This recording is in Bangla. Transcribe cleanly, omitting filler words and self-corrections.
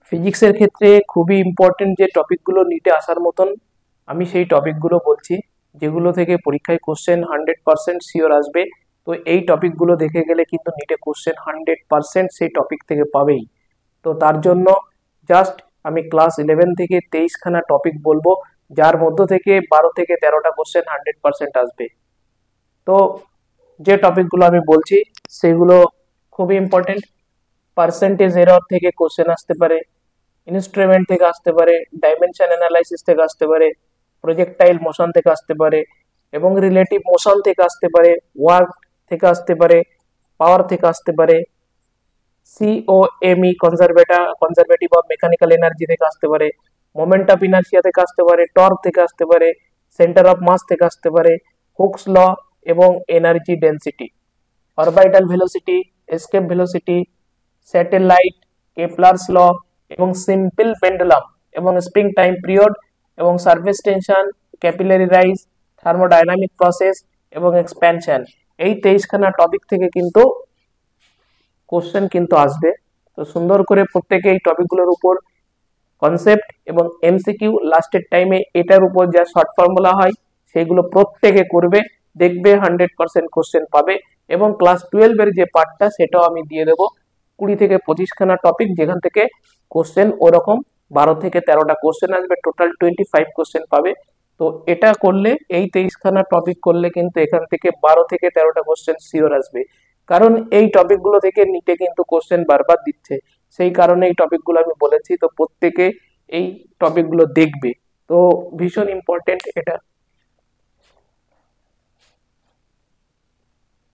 ফিজিক্সের ক্ষেত্রে খুবই ইম্পর্টেন্ট যে টপিকগুলো নিটে আসার মতন, আমি সেই টপিকগুলো বলছি যেগুলো থেকে পরীক্ষায় কোশ্চেন 100% শিওর আসবে। তো এই টপিকগুলো দেখে গেলে কিন্তু নিটে কোশ্চেন 100% সেই টপিক থেকে পাবেই। তো তার জন্য জাস্ট আমি ক্লাস 11 থেকে 23খানা টপিক বলবো, যার মধ্য থেকে 12 থেকে 13টা কোশ্চেন 100% আসবে। তো যে টপিকগুলো আমি বলছি সেগুলো খুবই ইম্পর্টেন্ট। পার্সেন্টেজ এরর থেকে কোশ্চেন আসতে পারে, ইনস্ট্রুমেন্ট থেকে আসতে পারে, ডাইমেনশন অ্যানালাইসিস থেকে আসতে পারে, প্রজেক্টাইল মোশন থেকে আসতে পারে, এবং রিলেটিভ মোশন থেকে আসতে পারে, ওয়ার্ক থেকে আসতে পারে, পাওয়ার থেকে আসতে পারে, সিওএমই কনজারভেটিভ অফ মেকানিক্যাল এনার্জি থেকে আসতে পারে, মোমেন্ট অফ ইনার্সিয়া থেকে আসতে পারে, টর্ক থেকে আসতে পারে, সেন্টার অফ মাস থেকে আসতে পারে, হুকস ল এবং energy density, orbital velocity, escape velocity, satellite, Kepler's law এবং সিম্পল পেন্ডুলাম এবং স্প্রিং টাইম পিরিয়ড এবং surface tension, capillary rise, thermodynamic process এবং এক্সপ্যানশন, এই 23খানা টপিক থেকে কিন্তু কোশ্চেন কিন্তু আসবে। তো সুন্দর করে প্রত্যেকে এই টপিকগুলোর উপর কনসেপ্ট এবং এমসিকিউ লাস্টের টাইমে এটার উপর যা শর্ট ফর্মুলা হয় সেগুলো প্রত্যেকে করবে, দেখবে 100% কোশ্চেন পাবে। এবং ক্লাস 12 এর যে পার্টটা সেটাও আমি দিয়ে দেবো, 20 থেকে 25খানা টপিক, যেখান থেকে কোশ্চেন ওরকম 12 থেকে 13টা কোশ্চেন আসবে, টোটাল 25 কোশ্চেন পাবে। তো এটা করলে, এই 23খানা টপিক করলে কিন্তু এখান থেকে 12 থেকে 13টা কোশ্চেন শিওর আসবে। কারণ এই টপিকগুলো থেকে নিটে কিন্তু কোশ্চেন বারবার দিচ্ছে, সেই কারণে এই টপিকগুলো আমি বলেছি। তো প্রত্যেকে এই টপিকগুলো দেখবে, তো ভীষণ ইম্পর্টেন্ট এটা।